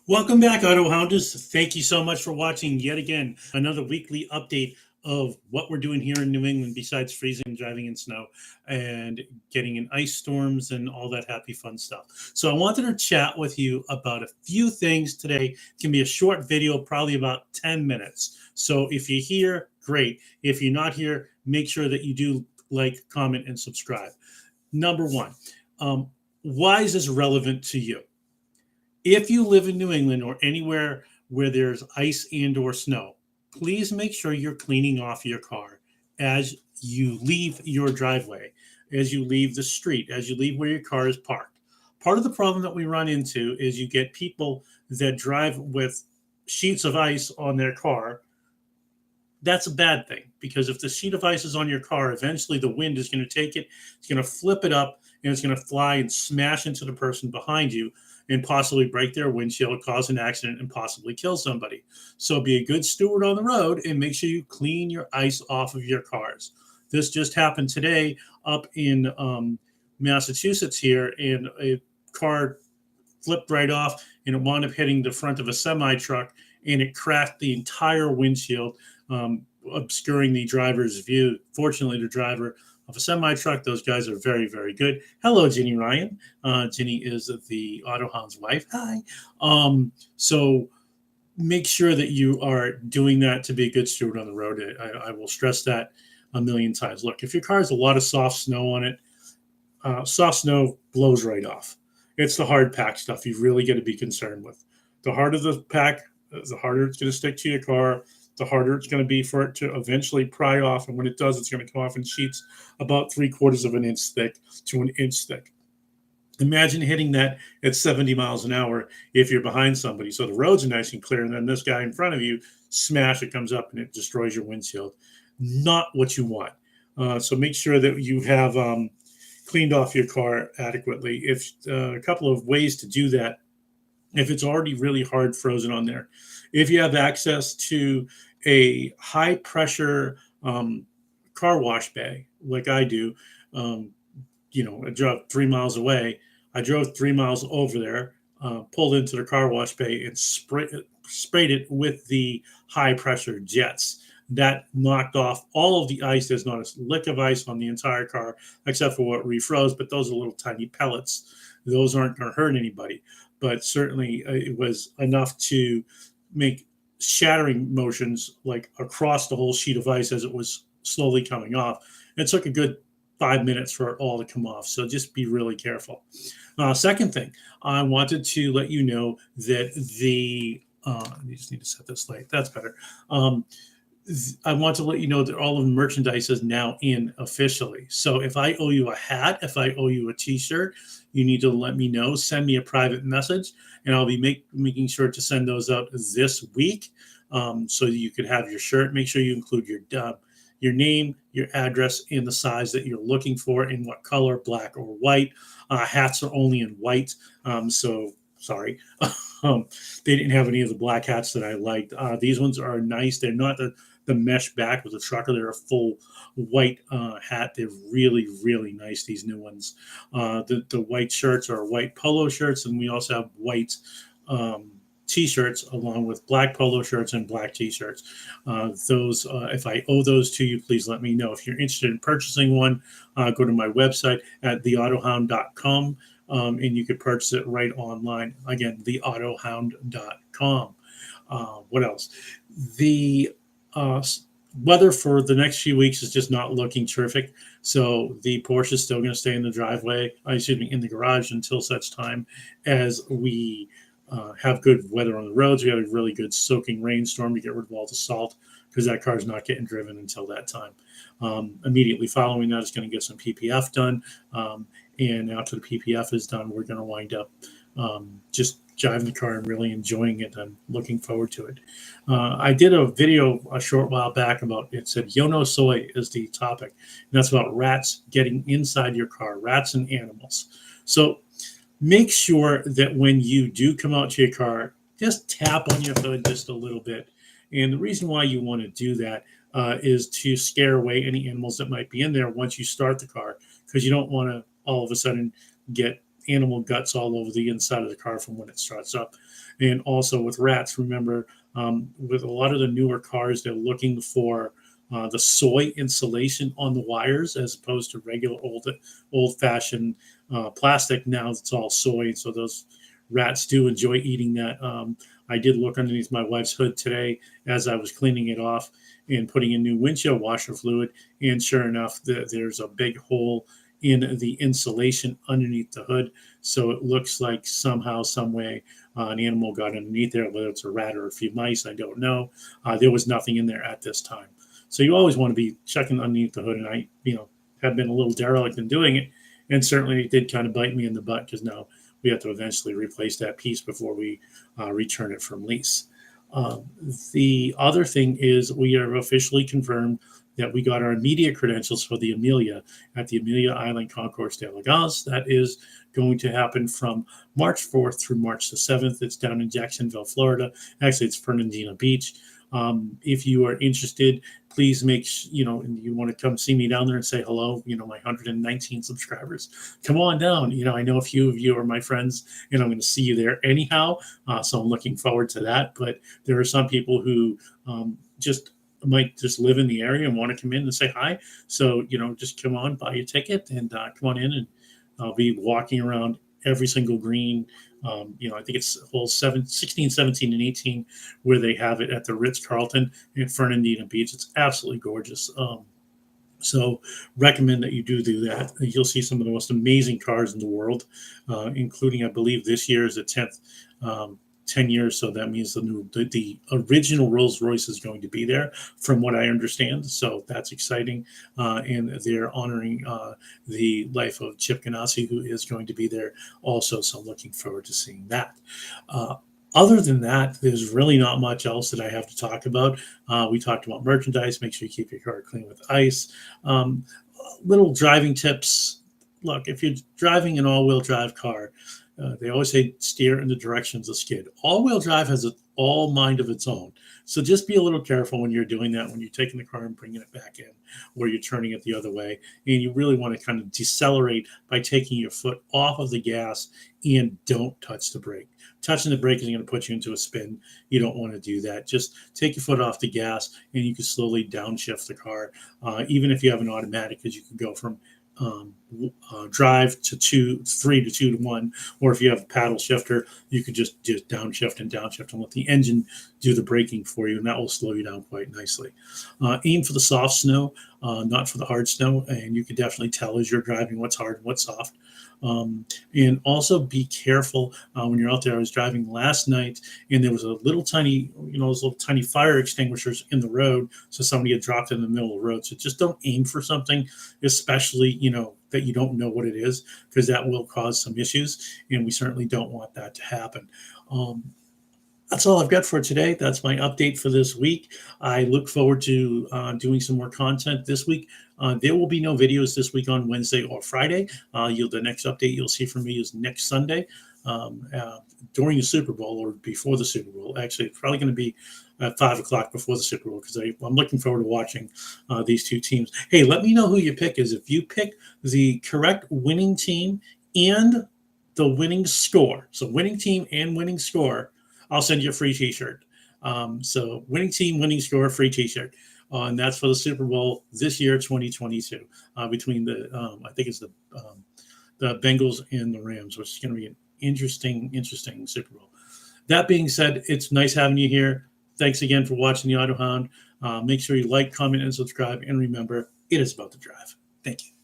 Welcome back, Autohounders. Thank you so much for watching yet again another weekly update of what we're doing here in New England besides freezing and driving in snow and getting in ice storms and all that happy fun stuff. So I wanted to chat with you about a few things today. It can be a short video, probably about 10 minutes. So if you're here, great. If you're not here, make sure that you do like, comment, and subscribe. Number one, why is this relevant to you? If you live in New England or anywhere where there's ice and or snow, please make sure you're cleaning off your car as you leave your driveway, as you leave the street, as you leave where your car is parked. Part of the problem that we run into is you get people that drive with sheets of ice on their car. That's a bad thing because if the sheet of ice is on your car, eventually the wind is going to take it, it's going to flip it up, and it's going to fly and smash into the person behind you and possibly break their windshield, cause an accident, and possibly kill somebody. So be a good steward on the road and make sure you clean your ice off of your cars. This just happened today up in Massachusetts here, and a car flipped right off and it wound up hitting the front of a semi truck and it cracked the entire windshield, obscuring the driver's view. Fortunately, the driver of a semi truck, those guys are very, very good. Hello, Ginny Ryan. Ginny is the Autohound's wife. Hi. So make sure that you are doing that to be a good steward on the road. I will stress that a million times. Look, if your car has a lot of soft snow on it, soft snow blows right off. It's the hard pack stuff you really got to be concerned with. The harder the pack, the harder it's going to stick to your car, the harder it's going to be for it to eventually pry off. And when it does, it's going to come off in sheets about 3/4 of an inch thick to an inch thick. Imagine hitting that at 70 miles an hour if you're behind somebody. So the roads are nice and clear, and then this guy in front of you, smash, it comes up and it destroys your windshield. Not what you want. So make sure that you have cleaned off your car adequately. If a couple of ways to do that, if it's already really hard frozen on there, if you have access to a high pressure car wash bay like I do, I drove 3 miles away. I drove 3 miles over there, pulled into the car wash bay and sprayed it with the high pressure jets. That knocked off all of the ice. There's not a lick of ice on the entire car except for what refroze, but those are little tiny pellets. Those aren't going to hurt anybody, but certainly it was enough to make shattering motions like across the whole sheet of ice as it was slowly coming off. It took a good 5 minutes for it all to come off. So just be really careful. Second thing, I wanted to let you know that you just need to set this light. That's better. I want to let you know that all of the merchandise is now in officially. So if I owe you a hat, if I owe you a t-shirt, you need to let me know. Send me a private message, and I'll be making sure to send those out this week, so that you could have your shirt. Make sure you include your name, your address, and the size that you're looking for, in what color, black or white. Hats are only in white, so sorry. They didn't have any of the black hats that I liked. These ones are nice. They're not the mesh back with the trucker. They're a full white hat. They're really, really nice, these new ones. The white shirts are white polo shirts, and we also have white t-shirts along with black polo shirts and black t-shirts. If I owe those to you, please let me know. If you're interested in purchasing one, go to my website at theautohound.com. And you could purchase it right online. Again, theautohound.com. What else? The weather for the next few weeks is just not looking terrific. So the Porsche is still going to stay in the driveway, in the garage until such time as we have good weather on the roads. We had a really good soaking rainstorm to get rid of all the salt, because that car is not getting driven until that time. Immediately following that is going to get some PPF done. And after the PPF is done, we're going to wind up just driving the car and really enjoying it. I'm looking forward to it. I did a video a short while back about, it said Yono Soy is the topic. And that's about rats getting inside your car, rats and animals. So make sure that when you do come out to your car, just tap on your hood just a little bit. And the reason why you want to do that is to scare away any animals that might be in there once you start the car, because you don't want to all of a sudden get animal guts all over the inside of the car from when it starts up. And also with rats, remember, with a lot of the newer cars, they're looking for the soy insulation on the wires as opposed to regular old fashioned plastic. Now it's all soy, so those rats do enjoy eating that. I did look underneath my wife's hood today as I was cleaning it off and putting in new windshield washer fluid, and sure enough, there's a big hole in the insulation underneath the hood. So it looks like somehow, some way, an animal got underneath there, whether it's a rat or a few mice, I don't know. There was nothing in there at this time. So you always want to be checking underneath the hood, and I, have been a little derelict in doing it, and certainly it did kind of bite me in the butt because now we have to eventually replace that piece before we return it from lease. The other thing is we are officially confirmed that we got our immediate credentials for the Amelia at the Amelia Island Concours de la Gaz. That is going to happen from March 4th through March the 7th. It's down in Jacksonville, Florida. Actually, it's Fernandina Beach. If you are interested, please and you want to come see me down there and say hello, my 119 subscribers, come on down. I know a few of you are my friends, and I'm going to see you there anyhow. So I'm looking forward to that. But there are some people who might just live in the area and want to come in and say hi. So, just come on, buy a ticket, and come on in, and I'll be walking around every single green. I think it's holes 16, 17, and 18 where they have it at the Ritz-Carlton in Fernandina Beach. It's absolutely gorgeous. So recommend that you do that. You'll see some of the most amazing cars in the world, including, I believe, this year is the 10th 10 years. So that means the original Rolls Royce is going to be there, from what I understand. So that's exciting. And they're honoring the life of Chip Ganassi, who is going to be there also. So I'm looking forward to seeing that. Other than that, there's really not much else that I have to talk about. We talked about merchandise. Make sure you keep your car clean with ice. Little driving tips. Look, if you're driving an all-wheel drive car, they always say steer in the directions of skid. All-wheel drive has an all mind of its own. So just be a little careful when you're doing that, when you're taking the car and bringing it back in, or you're turning it the other way. And you really want to kind of decelerate by taking your foot off of the gas and don't touch the brake. Touching the brake is going to put you into a spin. You don't want to do that. Just take your foot off the gas, and you can slowly downshift the car. Even if you have an automatic, because you can go from drive to 3 to 2 to 1, or if you have a paddle shifter, you could just downshift and let the engine do the braking for you, and that will slow you down quite nicely. Aim for the soft snow, not for the hard snow, and you can definitely tell as you're driving what's hard and what's soft. And also be careful when you're out there. I was driving last night, and there was a little tiny, those little tiny fire extinguishers in the road. So somebody had dropped it in the middle of the road. So just don't aim for something, especially, that you don't know what it is, because that will cause some issues. And we certainly don't want that to happen. That's all I've got for today. That's my update for this week. I look forward to doing some more content this week. There will be no videos this week on Wednesday or Friday. The next update you'll see from me is next Sunday during the Super Bowl, or before the Super Bowl. Actually, it's probably going to be at 5 o'clock before the Super Bowl, because I'm looking forward to watching these two teams. Hey, let me know who your pick is. If you pick the correct winning team and the winning score, so winning team and winning score, I'll send you a free T-shirt. So winning team, winning score, free T-shirt. And that's for the Super Bowl this year, 2022, between I think it's the Bengals and the Rams, which is going to be an interesting Super Bowl. That being said, it's nice having you here. Thanks again for watching the Autohound. Make sure you like, comment, and subscribe. And remember, it is about the drive. Thank you.